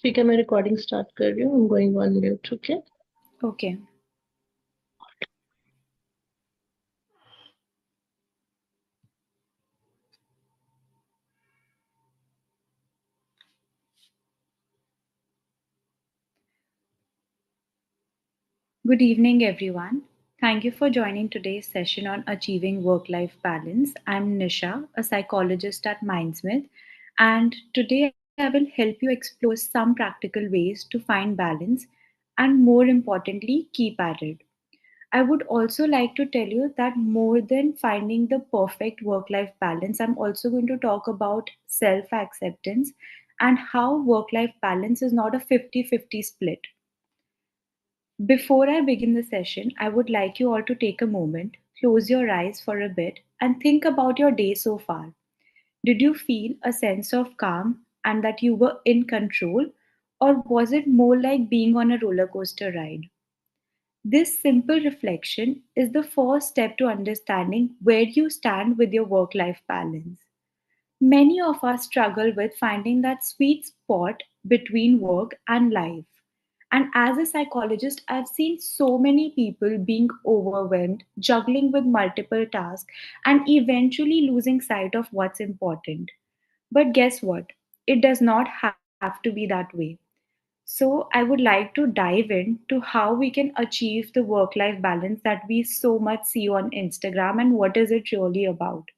ठीक है मैं रिकॉर्डिंग स्टार्ट कर रही हूँ I'm going on mute okay Okay. Good evening, everyone. Thank you for joining today's session on achieving work life balance. I'm Nisha, a psychologist at MindSmith, and today I will help you explore some practical ways to find balance and, more importantly, keep at it. I would also like to tell you that more than finding the perfect work life balance, I'm also going to talk about self acceptance and how work life balance is not a 50-50 split. Before I begin the session, I would like you all to take a moment, close your eyes for a bit, and think about your day so far. Did you feel a sense of calm and that you were in control, or was it more like being on a roller coaster ride? This simple reflection is the first step to understanding where you stand with your work life balance. Many of us struggle with finding that sweet spot between work and life. And as a psychologist, I've seen so many people being overwhelmed, juggling with multiple tasks, and eventually losing sight of what's important. But guess what? It does not have to be that way. So, I would like to dive into how we can achieve the work life balance that we so much see on Instagram and what is it really about.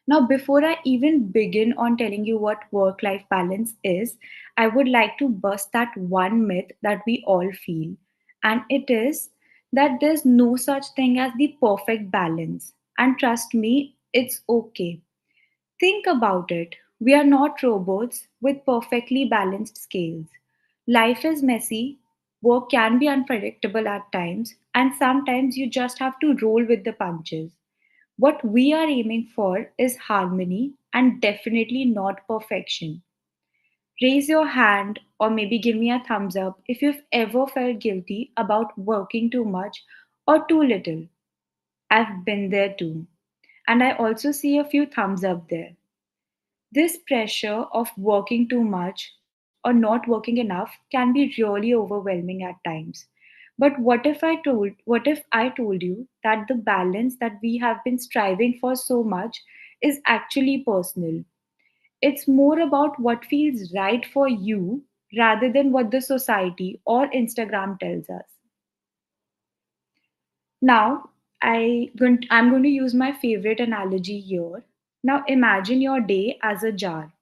Now, before I even begin on telling you what work life balance is, I would like to bust that one myth that we all feel. And it is that there's no such thing as the perfect balance. And trust me, it's okay. Think about it. We are not robots with perfectly balanced scales. Life is messy, work can be unpredictable at times, and sometimes you just have to roll with the punches. What we are aiming for is harmony and definitely not perfection. Raise your hand or maybe give me a thumbs up if you've ever felt guilty about working too much or too little. I've been there too. And I also see a few thumbs up there. This pressure of working too much or not working enough can be really overwhelming at times. But what if I told you that the balance that we have been striving for so much is actually personal? It's more about what feels right for you rather than what the society or Instagram tells us. Now, I'm going to use my favorite analogy here. Now, imagine your day as a jar.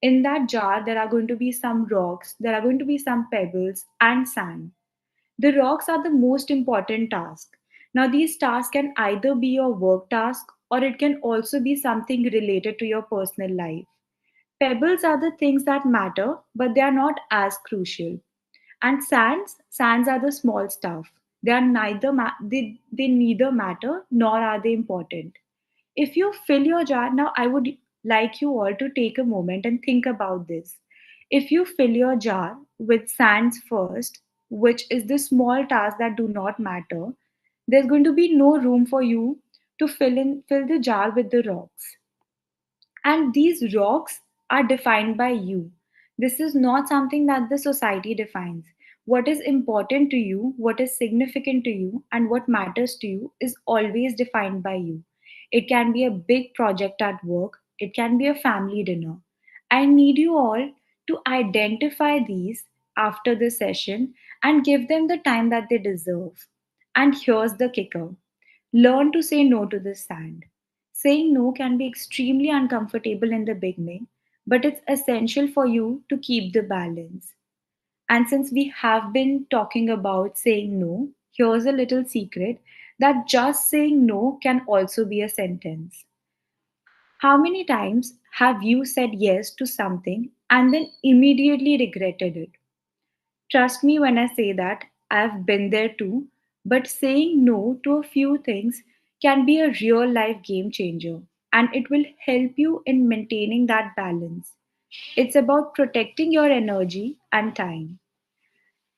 In that jar, there are going to be some rocks, there are going to be some pebbles, and sand. The rocks are the most important task. Now, these tasks can either be your work task or it can also be something related to your personal life. Pebbles are the things that matter, but they are not as crucial. And sands are the small stuff. They neither matter nor are they important. If you fill your jar, now I would like you all to take a moment and think about this. If you fill your jar with sands first, which is the small tasks that do not matter, there's going to be no room for you to fill the jar with the rocks. And these rocks are defined by you. This is not something that the society defines. What is important to you, what is significant to you, and what matters to you is always defined by you. It can be a big project at work, it can be a family dinner. I need you all to identify these after the session and give them the time that they deserve. And here's the kicker: learn to say no to the sand. Saying no can be extremely uncomfortable in the beginning, but it's essential for you to keep the balance. And since we have been talking about saying no, here's a little secret that just saying no can also be a sentence. How many times have you said yes to something and then immediately regretted it? Trust me when I say that I've been there too, but saying no to a few things can be a real life game changer and it will help you in maintaining that balance. It's about protecting your energy and time.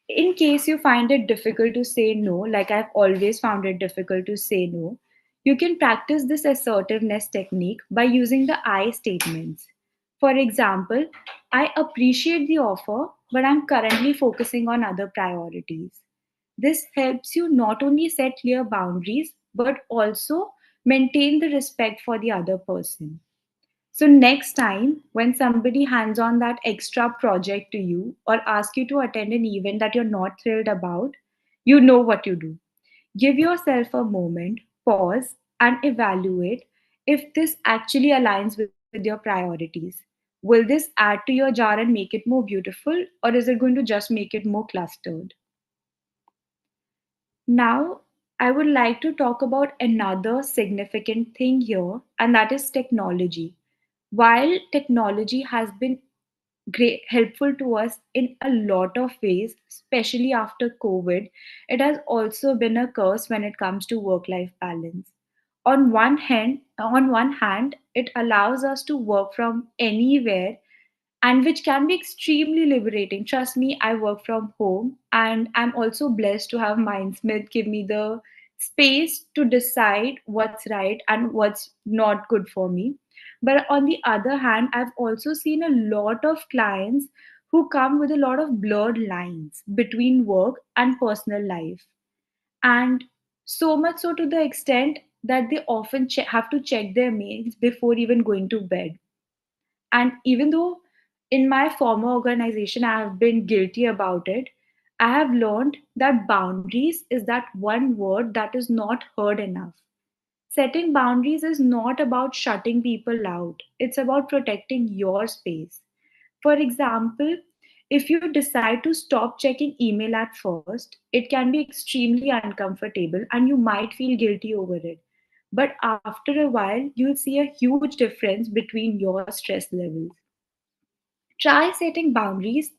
In case you find it difficult to say no, like I've always found it difficult to say no, you can practice this assertiveness technique by using the I statements. For example, I appreciate the offer, but I'm currently focusing on other priorities. This helps you not only set clear boundaries, but also maintain the respect for the other person. So, next time when somebody hands on that extra project to you or asks you to attend an event that you're not thrilled about, you know what you do. Give yourself a moment, pause, and evaluate if this actually aligns with your priorities. Will this add to your jar and make it more beautiful, or is it going to just make it more clustered? Now, I would like to talk about another significant thing here, and that is technology. While technology has been great helpful to us in a lot of ways, especially after COVID, it has also been a curse when it comes to work life balance. On one hand, it allows us to work from anywhere, and which can be extremely liberating. Trust me, I work from home, and I'm also blessed to have MindSmith give me the space to decide what's right and what's not good for me. But on the other hand, I've also seen a lot of clients who come with a lot of blurred lines between work and personal life. And so much so to the extent that they often have to check their mails before even going to bed. And even though in my former organization I have been guilty about it, I have learned that boundaries is that one word that is not heard enough. Setting boundaries is not about shutting people out, it's about protecting your space. For example, if you decide to stop checking email at first, it can be extremely uncomfortable and you might feel guilty over it. But after a while, you'll see a huge difference between your stress levels. Try setting boundaries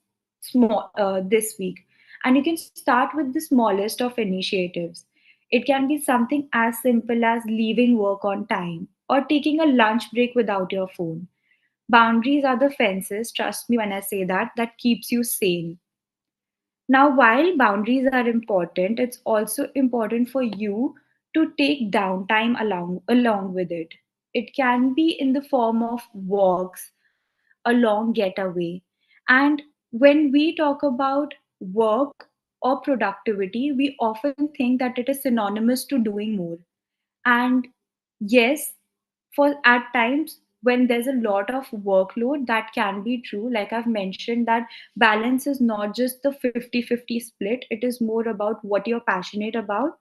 this week, and you can start with the smallest of initiatives. It can be something as simple as leaving work on time or taking a lunch break without your phone. Boundaries are the fences, trust me when I say that, that keeps you sane. Now, while boundaries are important, it's also important for you to take downtime along with it. It can be in the form of walks, a long getaway. And when we talk about work or productivity, we often think that it is synonymous to doing more. And yes, for at times when there's a lot of workload, that can be true. Like I've mentioned, that balance is not just the 50-50 split, it is more about what you're passionate about.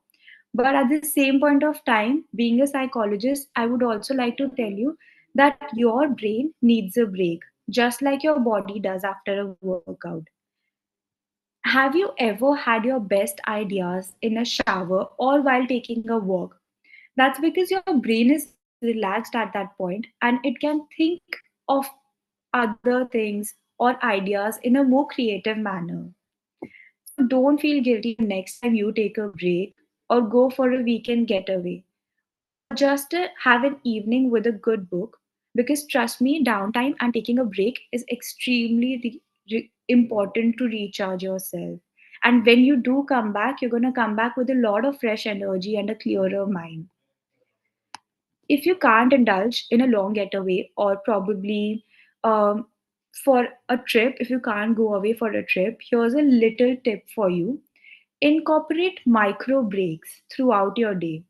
But at the same point of time, being a psychologist, I would also like to tell you that your brain needs a break, just like your body does after a workout. Have you ever had your best ideas in a shower or while taking a walk? That's because your brain is relaxed at that point and it can think of other things or ideas in a more creative manner. So don't feel guilty the next time you take a break or go for a weekend getaway or just have an evening with a good book, because trust me, downtime and taking a break is extremely important to recharge yourself. And when you do come back, you're going to come back with a lot of fresh energy and a clearer mind. If you can't indulge in a long getaway or probably um, for a trip, if you can't go away for a trip, here's a little tip for you. Incorporate micro breaks throughout your day.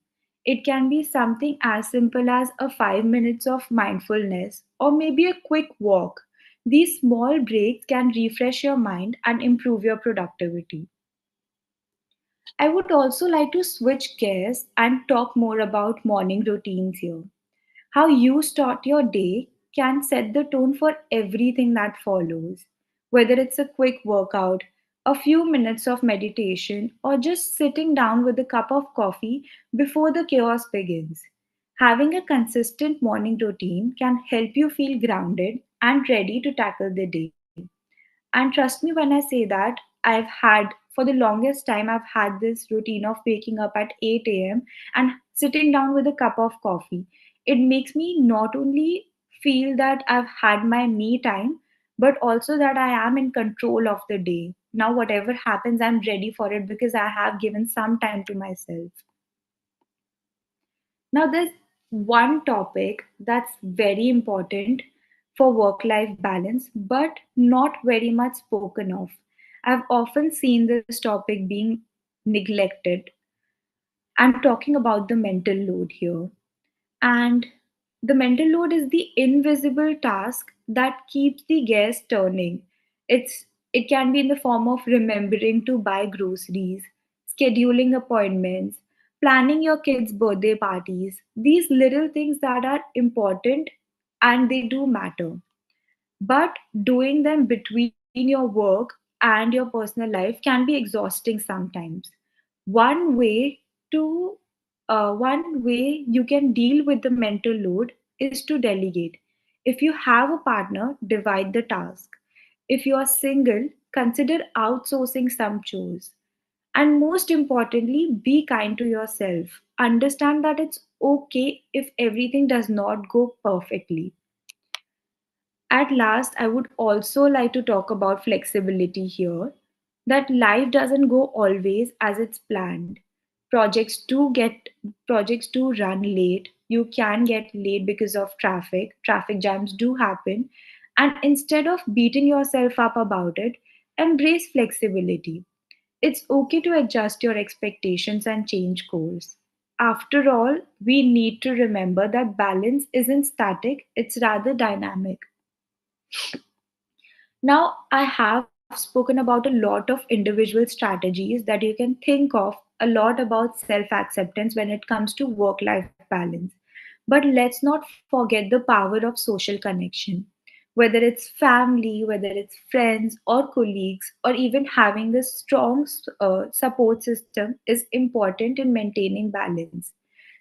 It can be something as simple as a 5 minutes of mindfulness or maybe a quick walk. These small breaks can refresh your mind and improve your productivity. I would also like to switch gears and talk more about morning routines here. How you start your day can set the tone for everything that follows, whether it's a quick workout, a few minutes of meditation, or just sitting down with a cup of coffee before the chaos begins. Having a consistent morning routine can help you feel grounded and ready to tackle the day. And trust me when I say that, for the longest time, I've had this routine of waking up at 8 a.m. and sitting down with a cup of coffee. It makes me not only feel that I've had my me time, but also that I am in control of the day. Now, whatever happens, I'm ready for it because I have given some time to myself. Now, there's one topic that's very important for work life balance, but not very much spoken of. I've often seen this topic being neglected. I'm talking about the mental load here. And the mental load is the invisible task that keeps the gas turning. It can be in the form of remembering to buy groceries, scheduling appointments, planning your kids' birthday parties. These little things that are important and they do matter. But doing them between your work and your personal life can be exhausting sometimes. One way to One way you can deal with the mental load is to delegate. If you have a partner, divide the task. If you are single, consider outsourcing some chores. And most importantly, be kind to yourself. Understand that it's okay if everything does not go perfectly. At last, I would also like to talk about flexibility here, that life doesn't go always as it's planned. Projects do get Projects do run late. You can get late because of traffic. Traffic jams do happen. And instead of beating yourself up about it, embrace flexibility. It's okay to adjust your expectations and change course. After all, we need to remember that balance isn't static, it's rather dynamic. Now, I have spoken about a lot of individual strategies that you can think of, a lot about self acceptance when it comes to work life balance. But let's not forget the power of social connection. Whether it's family, whether it's friends or colleagues, or even having this strong support system is important in maintaining balance.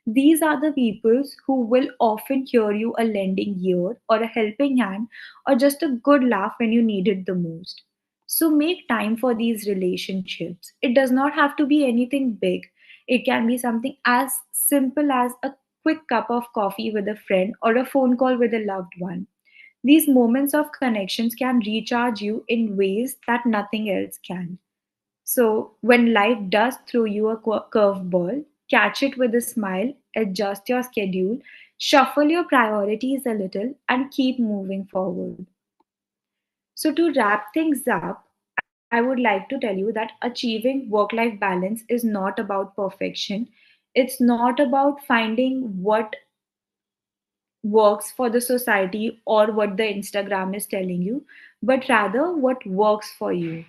These are the peoples who will often hear you a lending ear or a helping hand or just a good laugh when you need it the most. So make time for these relationships. It does not have to be anything big. It can be something as simple as a quick cup of coffee with a friend or a phone call with a loved one. These moments of connections can recharge you in ways that nothing else can. So, when life does throw you a curveball, catch it with a smile, adjust your schedule, shuffle your priorities a little, and keep moving forward. So, to wrap things up, I would like to tell you that achieving work life balance is not about perfection. It's not about finding what works for the society or what the Instagram is telling you, but rather what works for you.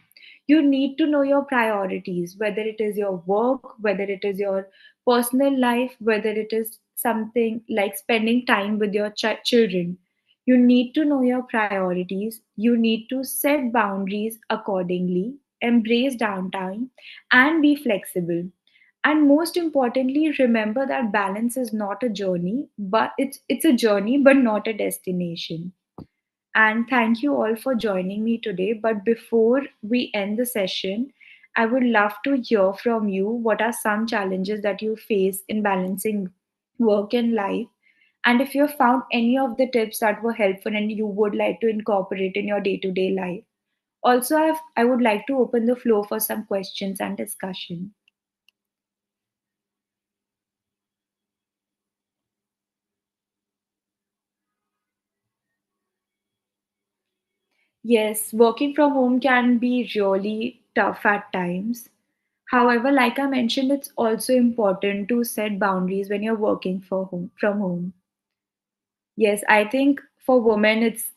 You need to know your priorities, whether it is your work, whether it is your personal life, whether it is something like spending time with your children. You need to know your priorities. You need to set boundaries accordingly, embrace downtime, and be flexible. And most importantly, remember that balance is not a journey, but it's a journey but not a destination. And thank you all for joining me today. But before we end the session, I would love to hear from you, what are some challenges that you face in balancing work and life, and if you have found any of the tips that were helpful and you would like to incorporate in your day-to-day life. Also, I would like to open the floor for some questions and discussion. Yes, working from home can be really tough at times. However, like I mentioned, it's also important to set boundaries when you're working from home. Yes, I think for women it's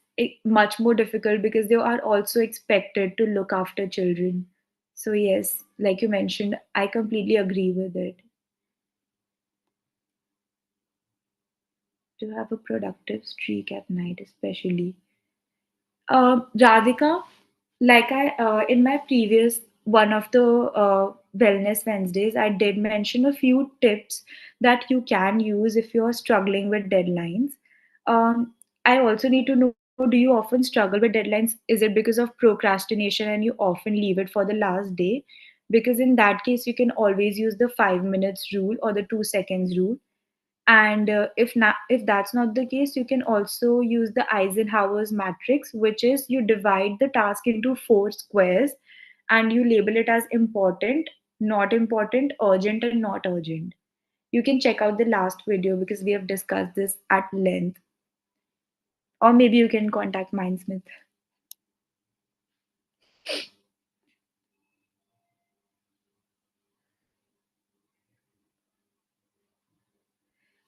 much more difficult because they are also expected to look after children. So yes, like you mentioned, I completely agree with it. To have a productive streak at night, especially. Radhika, like I in my previous one of the Wellness Wednesdays, I did mention a few tips that you can use if you are struggling with deadlines. Um, I also need to know, do you often struggle with deadlines? Is it because of procrastination and you often leave it for the last day? Because in that case, you can always use the 5 minutes rule or the 2 seconds rule. And if that's not the case, you can also use the Eisenhower's matrix, which is you divide the task into four squares and you label it as important, not important, urgent, and not urgent. You can check out the last video because we have discussed this at length. Or maybe you can contact Mindsmith.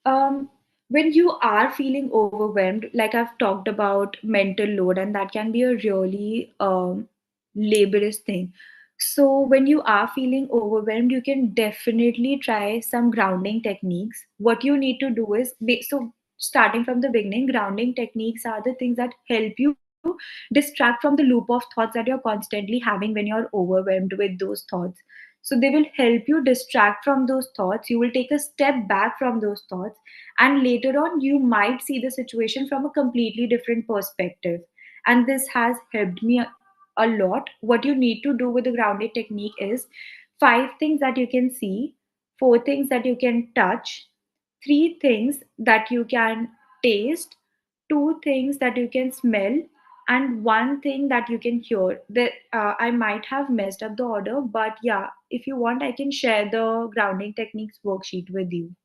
Um, when you are feeling overwhelmed, like I've talked about mental load, and that can be a really laborious thing. So, when you are feeling overwhelmed, you can definitely try some grounding techniques. What you need to do is, starting from the beginning, grounding techniques are the things that help you distract from the loop of thoughts that you're constantly having when you're overwhelmed with those thoughts. So they will help you distract from those thoughts. You will take a step back from those thoughts, and later on you might see the situation from a completely different perspective. And this has helped me a lot. What you need to do with the grounded technique is five things that you can see, four things that you can touch, three things that you can taste, two things that you can smell, and one thing that you can hear. That I might have messed up the order, but yeah, if you want, I can share the grounding techniques worksheet with you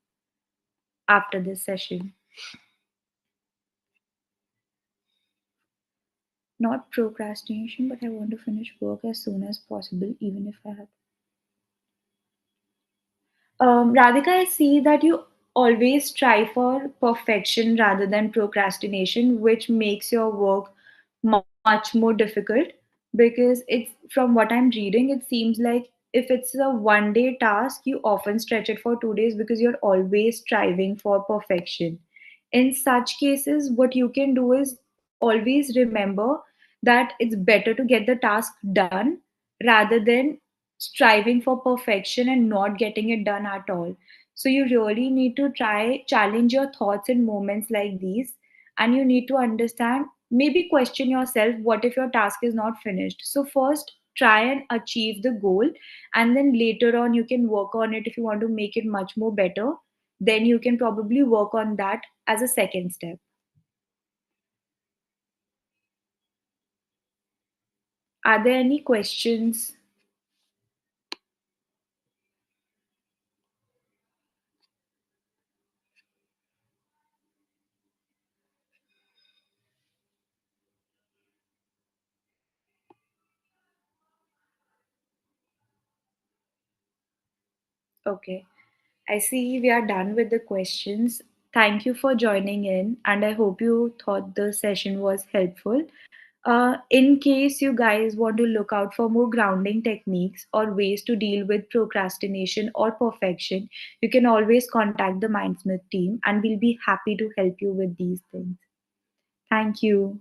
after this session. Not procrastination, but I want to finish work as soon as possible, even if I have. Radhika, I see that you always strive for perfection rather than procrastination, which makes your work much more difficult, because it's from what I'm reading, it seems like if it's a 1 day task, you often stretch it for 2 days because you're always striving for perfection. In such cases, what you can do is always remember that it's better to get the task done rather than striving for perfection and not getting it done at all. So you really need to try challenge your thoughts in moments like these, and you need to understand, maybe question yourself, what if your task is not finished? So first try and achieve the goal, and then later on you can work on it. If you want to make it much more better, then you can probably work on that as a second step. Are there any questions? Okay, I see we are done with the questions. Thank you for joining in, and I hope you thought the session was helpful. In case you guys want to look out for more grounding techniques or ways to deal with procrastination or perfection, you can always contact the Mindsmith team, and we'll be happy to help you with these things. Thank you.